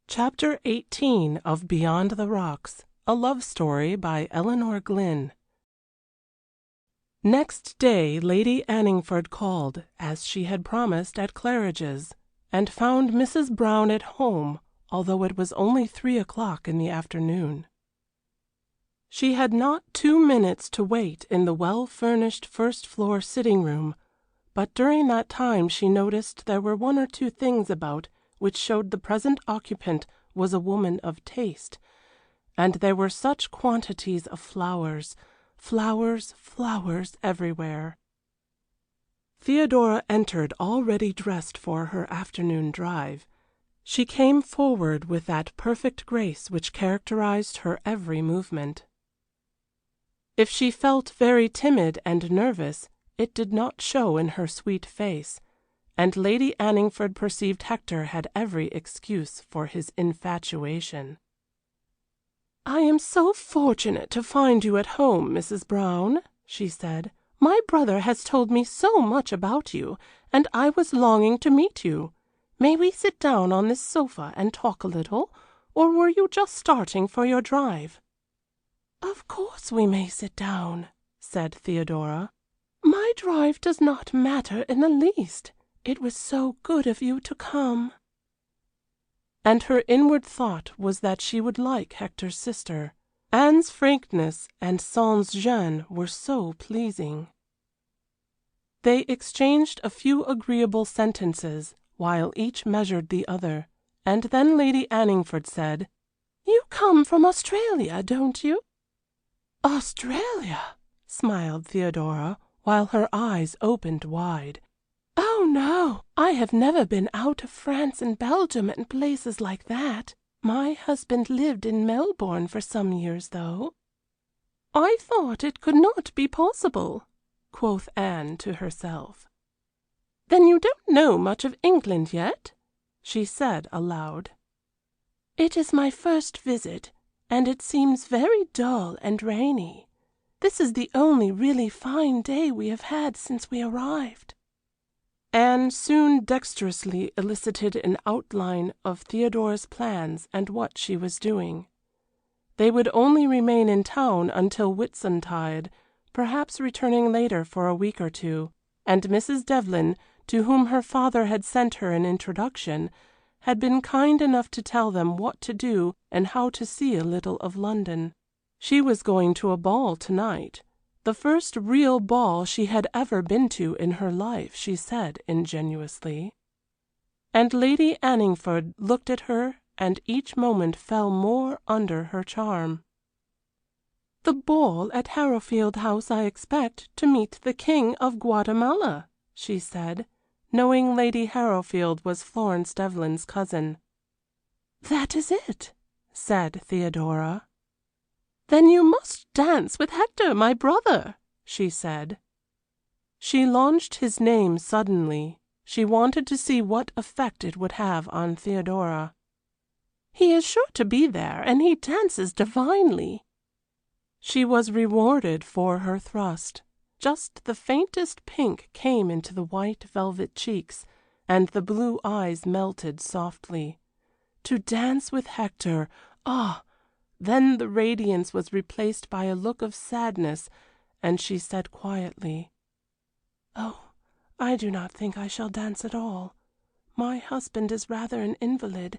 Chapter 18 of Beyond the Rocks, a love story by Elinor Glyn. Next day Lady Anningford called, as she had promised, at Claridge's, and found Mrs. Brown at home, although it was only 3 o'clock in the afternoon. She had not 2 minutes to wait in the well-furnished first-floor sitting-room, but during that time she noticed there were 1 or 2 things about which showed the present occupant was a woman of taste, and there were such quantities of flowers everywhere. Theodora entered already dressed for her afternoon drive. She came forward with that perfect grace which characterized her every movement. If she felt very timid and nervous, it did not show in her sweet face, and Lady Anningford perceived Hector had every excuse for his infatuation. "I am so fortunate to find you at home, Mrs. Brown," she said. "My brother has told me so much about you, and I was longing to meet you. May we sit down on this sofa and talk a little, or were you just starting for your drive?" "Of course we may sit down," said Theodora. "My drive does not matter in the least. It was so good of you to come." And her inward thought was that she would like Hector's sister. Anne's frankness and sans gêne were so pleasing. They exchanged a few agreeable sentences, while each measured the other, and then Lady Anningford said, "You come from Australia, don't you?" "Australia!" smiled Theodora, while her eyes opened wide. "Oh, no, I have never been out of France and Belgium and places like that. My husband lived in Melbourne for some years, though." "I thought it could not be possible," quoth Anne to herself. "Then you don't know much of England yet?" she said aloud. "It is my first visit, and it seems very dull and rainy. This is the only really fine day we have had since we arrived." Anne soon dexterously elicited an outline of Theodora's plans and what she was doing. They would only remain in town until Whitsuntide, perhaps returning later for a week or 2, and Mrs. Devlyn, to whom her father had sent her an introduction, had been kind enough to tell them what to do and how to see a little of London. She was going to a ball tonight. The first real ball she had ever been to in her life, she said ingenuously. And Lady Anningford looked at her and each moment fell more under her charm. "The ball at Harrowfield House, I expect, to meet the King of Guatemala," she said, knowing Lady Harrowfield was Florence Devlyn's cousin. "That is it," said Theodora. "Then you must dance with Hector, my brother," she said. She launched his name suddenly. She wanted to see what effect it would have on Theodora. "He is sure to be there, and he dances divinely." She was rewarded for her thrust. Just the faintest pink came into the white velvet cheeks, and the blue eyes melted softly. To dance with Hector! Ah! Then the radiance was replaced by a look of sadness, and she said quietly, "Oh, I do not think I shall dance at all. My husband is rather an invalid,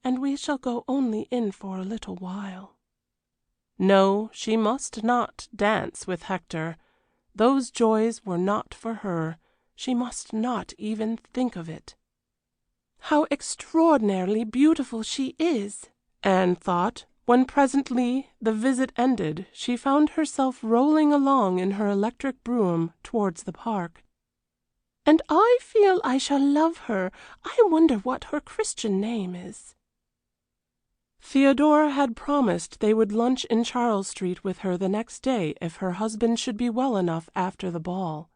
and we shall go only in for a little while." No, she must not dance with Hector. Those joys were not for her. She must not even think of it. "How extraordinarily beautiful she is," Anne thought, when presently, the visit ended, she found herself rolling along in her electric brougham towards the park. "And I feel I shall love her. I wonder what her Christian name is." Theodora had promised they would lunch in Charles Street with her the next day if her husband should be well enough after the ball,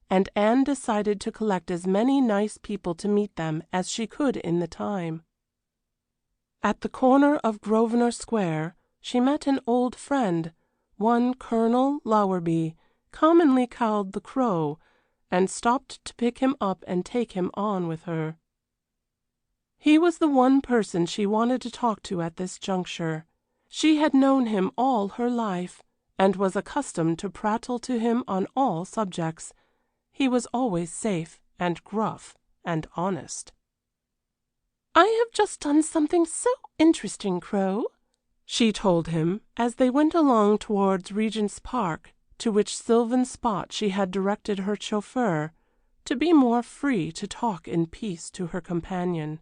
and Anne decided to collect as many nice people to meet them as she could in the time. At the corner of Grosvenor Square she met an old friend, one Colonel Lowerby, commonly called the Crow, and stopped to pick him up and take him on with her. He was the one person she wanted to talk to at this juncture. She had known him all her life, and was accustomed to prattle to him on all subjects. He was always safe and gruff and honest. "I have just done something so interesting, Crow," she told him, as they went along towards Regent's Park, to which sylvan spot she had directed her chauffeur, to be more free to talk in peace to her companion.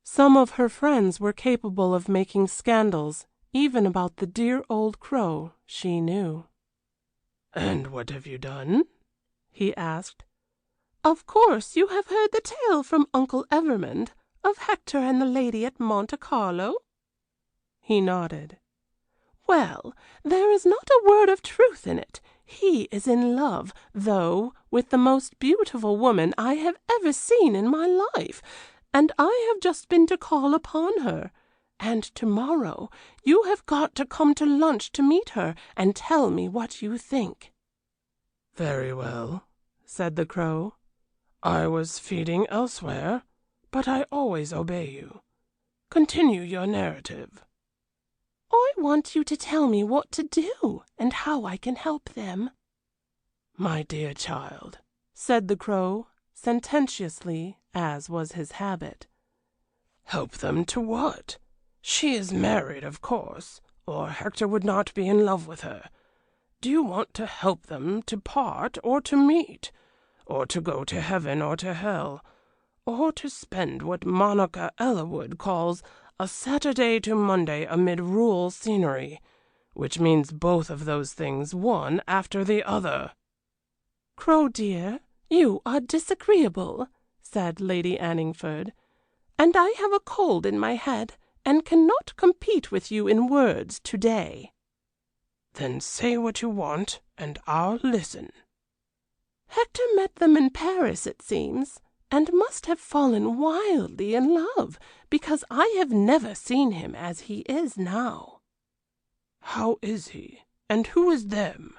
Some of her friends were capable of making scandals, even about the dear old Crow, she knew. "And what have you done?" he asked. "Of course you have heard the tale from Uncle Evermond of Hector and the lady at Monte Carlo?" He nodded. "Well, there is not a word of truth in it. He is in love, though, with the most beautiful woman I have ever seen in my life, and I have just been to call upon her. And to-morrow you have got to come to lunch to meet her and tell me what you think." "Very well," said the Crow. "I was feeding elsewhere, but I always obey you. Continue your narrative." "I want you to tell me what to do, and how I can help them." "My dear child," said the Crow, sententiously, as was his habit. "Help them to what? She is married, of course, or Hector would not be in love with her. Do you want to help them to part or to meet, or to go to heaven or to hell, or to spend what Monica Ellerwood calls a Saturday to Monday amid rural scenery, which means both of those things one after the other?" "Crow, dear, you are disagreeable," said Lady Anningford, "and I have a cold in my head, and cannot compete with you in words to-day." "Then say what you want, and I'll listen." "Hector met them in Paris, it seems, and must have fallen wildly in love, because I have never seen him as he is now." "How is he? And who is them?"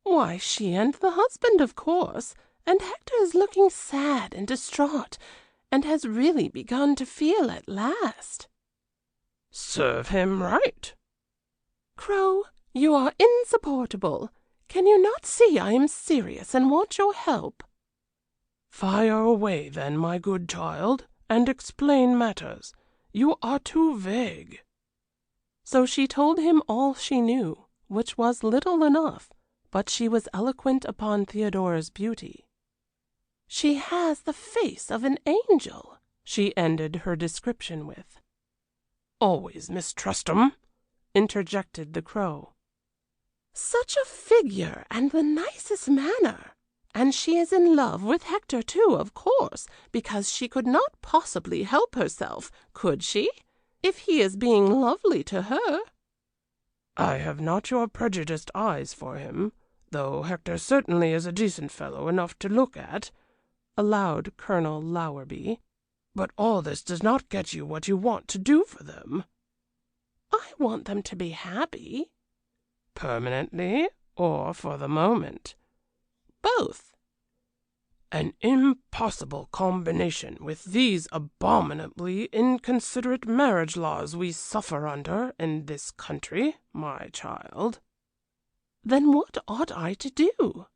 "Why, she and the husband, of course, and Hector is looking sad and distraught, and has really begun to feel at last." "Serve him right." "Crow, you are insupportable. Can you not see I am serious and want your help?" "Fire away, then, my good child, and explain matters. You are too vague." So she told him all she knew, which was little enough, but she was eloquent upon Theodora's beauty. "She has the face of an angel," she ended her description with. "Always mistrust 'em," interjected the Crow. "Such a figure and the nicest manner. And she is in love with Hector, too, of course, because she could not possibly help herself, could she, if he is being lovely to her?" "I have not your prejudiced eyes for him, though Hector certainly is a decent fellow enough to look at," allowed Colonel Lowerby. "But all this does not get you what you want to do for them." "I want them to be happy." "Permanently, or for the moment?" "Both." "An impossible combination with these abominably inconsiderate marriage laws we suffer under in this country, my child." "Then what ought I to do?"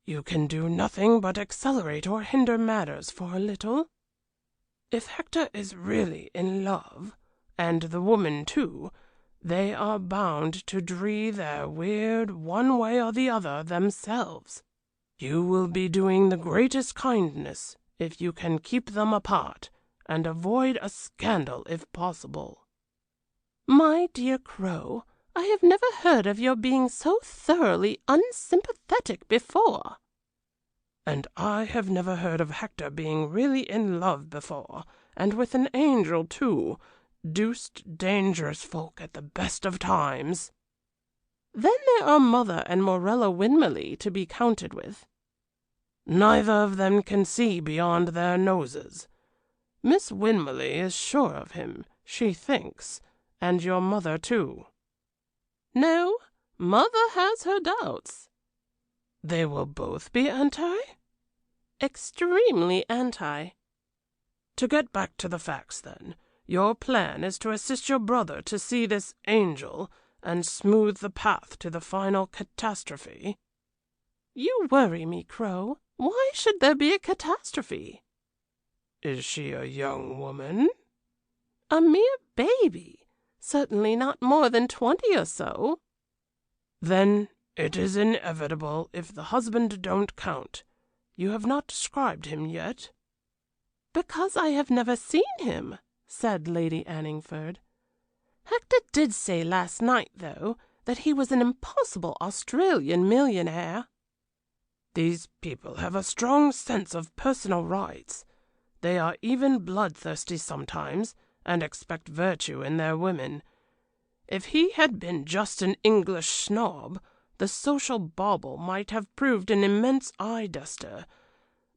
"You can do nothing but accelerate or hinder matters for a little. If Hector is really in love, and the woman too, they are bound to dree their weird one way or the other themselves. You will be doing the greatest kindness if you can keep them apart, and avoid a scandal if possible." "My dear Crow, I have never heard of your being so thoroughly unsympathetic before." "And I have never heard of Hector being really in love before, and with an angel, too. Deuced dangerous folk at the best of times." "Then there are Mother and Morella Winmarleigh to be counted with." "Neither of them can see beyond their noses. Miss Winmarleigh is sure of him, she thinks, and your mother, too." "No, Mother has her doubts." "They will both be anti?" "Extremely anti." To get back to the facts, then, your plan is to assist your brother to see this angel and smooth the path to the final catastrophe? You worry me, Crow. Why should there be a catastrophe? Is she a young woman? A mere baby. Certainly not more than 20 or so. Then it is inevitable if the husband don't count. You have not described him yet. Because I have never seen him, said Lady Anningford. Hector did say last night, though, that he was an impossible Australian millionaire. These people have a strong sense of personal rights. They are even bloodthirsty sometimes, and expect virtue in their women. If he had been just an English snob, the social bauble might have proved an immense eye-duster.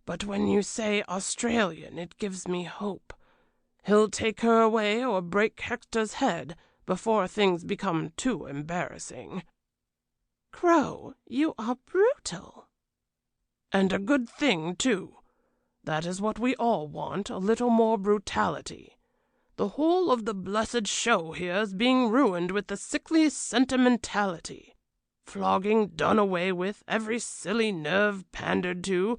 But when you say Australian, it gives me hope. He'll take her away or break Hector's head before things become too embarrassing. Crow, you are brutal. And a good thing, too. That is what we all want, a little more brutality. The whole of the blessed show here is being ruined with the sickly sentimentality. Flogging done away with, every silly nerve pandered to.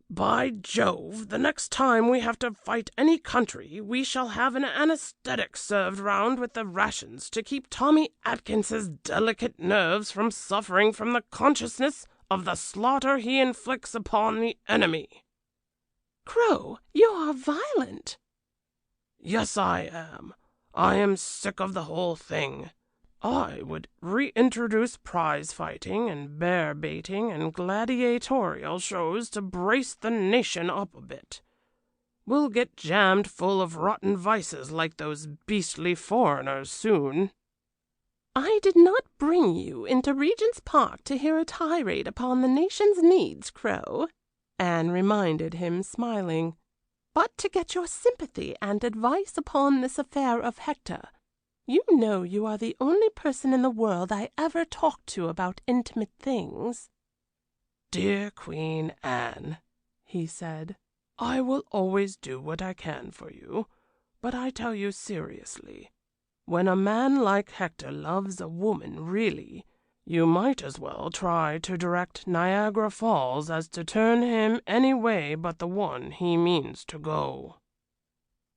By Jove, the next time we have to fight any country, we shall have an anesthetic served round with the rations to keep Tommy Atkins's delicate nerves from suffering from the consciousness of the slaughter he inflicts upon the enemy. Crow, you are violent. Yes, I am. I am sick of the whole thing. I would reintroduce prize fighting and bear baiting and gladiatorial shows to brace the nation up a bit. We'll get jammed full of rotten vices like those beastly foreigners soon. I did not bring you into Regent's Park to hear a tirade upon the nation's needs, Crow, Anne reminded him, smiling, but to get your sympathy and advice upon this affair of Hector. You know you are the only person in the world I ever talk to about intimate things. Dear Queen Anne, he said, I will always do what I can for you, but I tell you seriously, when a man like Hector loves a woman really, you might as well try to direct Niagara Falls as to turn him any way but the one he means to go.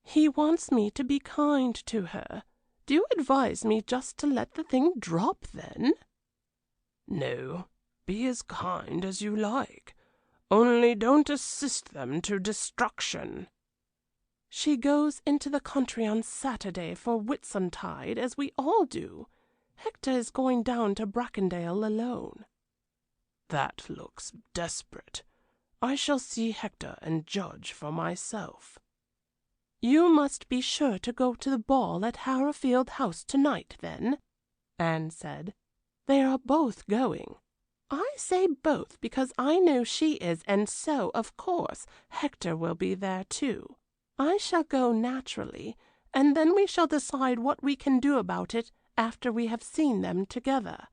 He wants me to be kind to her. Do you advise me just to let the thing drop, then? No, be as kind as you like, only don't assist them to destruction. She goes into the country on Saturday for Whitsuntide, as we all do. Hector is going down to Bracondale alone. That looks desperate. I shall see Hector and judge for myself. You must be sure to go to the ball at Harrowfield House tonight, then, Anne said. They are both going. I say both because I know she is, and so, of course, Hector will be there too. I shall go naturally, and then we shall decide what we can do about it after we have seen them together.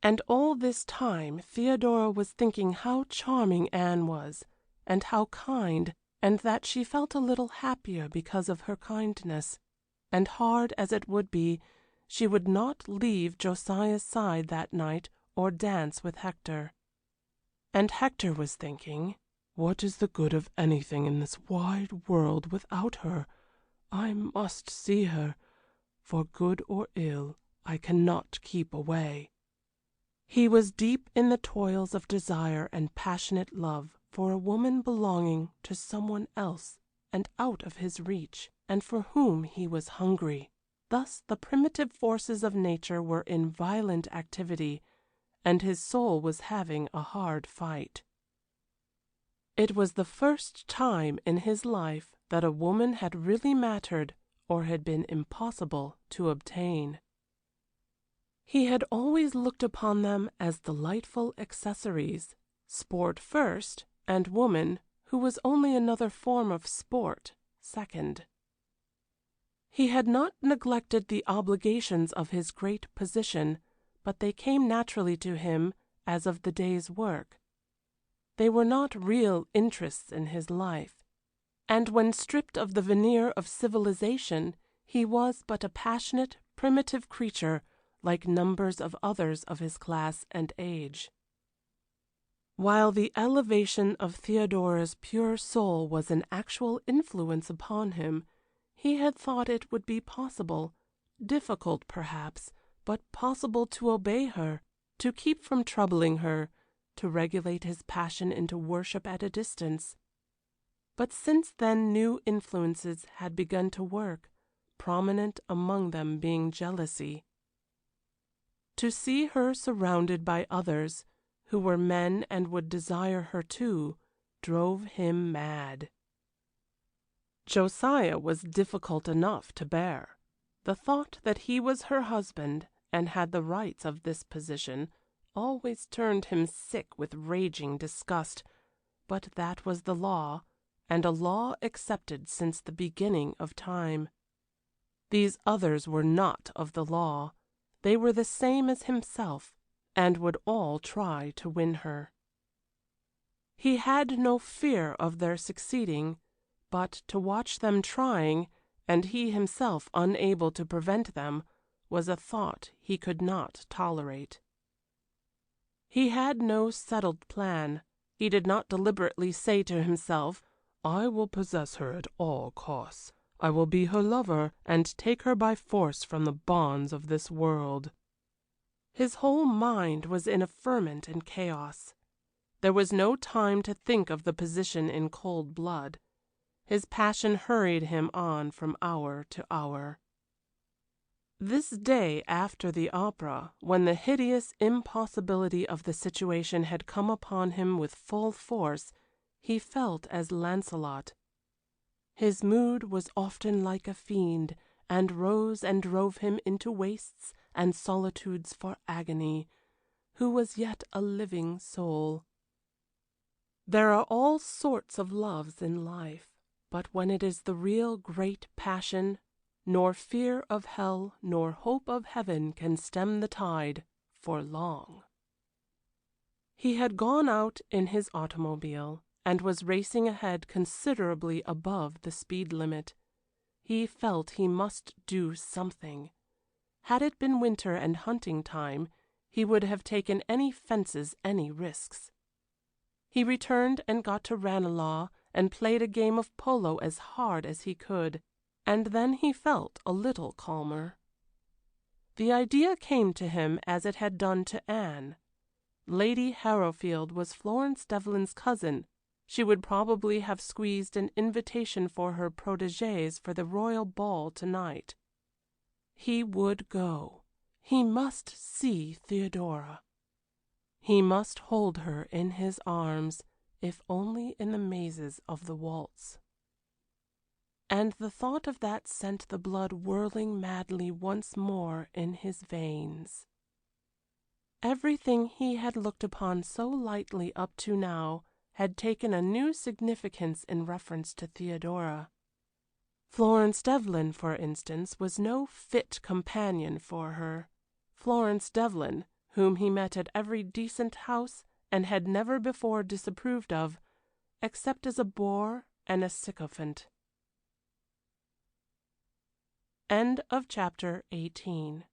And all this time Theodora was thinking how charming Anne was, and how kind, and that she felt a little happier because of her kindness, and hard as it would be, she would not leave Josiah's side that night or dance with Hector. And Hector was thinking, what is the good of anything in this wide world without her? I must see her. For good or ill, I cannot keep away. He was deep in the toils of desire and passionate love for a woman belonging to someone else and out of his reach, and for whom he was hungry. Thus the primitive forces of nature were in violent activity, and his soul was having a hard fight. It was the first time in his life that a woman had really mattered or had been impossible to obtain. He had always looked upon them as delightful accessories, sport first, and woman, who was only another form of sport, second. He had not neglected the obligations of his great position, but they came naturally to him as of the day's work. They were not real interests in his life, and when stripped of the veneer of civilization, he was but a passionate, primitive creature like numbers of others of his class and age. While the elevation of Theodora's pure soul was an actual influence upon him, he had thought it would be possible, difficult perhaps, but possible to obey her, to keep from troubling her, to regulate his passion into worship at a distance. But since then new influences had begun to work, prominent among them being jealousy. To see her surrounded by others, who were men and would desire her too, drove him mad. Josiah was difficult enough to bear. The thought that he was her husband, and had the rights of this position, always turned him sick with raging disgust, but that was the law, and a law accepted since the beginning of time. These others were not of the law. They were the same as himself, and would all try to win her. He had no fear of their succeeding, but to watch them trying, and he himself unable to prevent them, was a thought he could not tolerate. He had no settled plan. He did not deliberately say to himself, "I will possess her at all costs. I will be her lover, and take her by force from the bonds of this world." His whole mind was in a ferment and chaos. There was no time to think of the position in cold blood. His passion hurried him on from hour to hour. This day after the opera, when the hideous impossibility of the situation had come upon him with full force, he felt as Lancelot. His mood was often like a fiend, and rose and drove him into wastes and solitudes for agony, who was yet a living soul. There are all sorts of loves in life, but when it is the real great passion, nor fear of hell nor hope of heaven can stem the tide for long. He had gone out in his automobile, and was racing ahead considerably above the speed limit. He felt he must do something. Had it been winter and hunting time, he would have taken any fences, any risks. He returned and got to Ranelagh and played a game of polo as hard as he could, and then he felt a little calmer. The idea came to him as it had done to Anne. Lady Harrowfield was Florence Devlyn's cousin. She would probably have squeezed an invitation for her protégés for the royal ball tonight. He would go. He must see Theodora. He must hold her in his arms, if only in the mazes of the waltz. And the thought of that sent the blood whirling madly once more in his veins. Everything he had looked upon so lightly up to now had taken a new significance in reference to Theodora. Florence Devlyn, for instance, was no fit companion for her. Florence Devlyn, whom he met at every decent house and had never before disapproved of, except as a bore and a sycophant. End of chapter 18.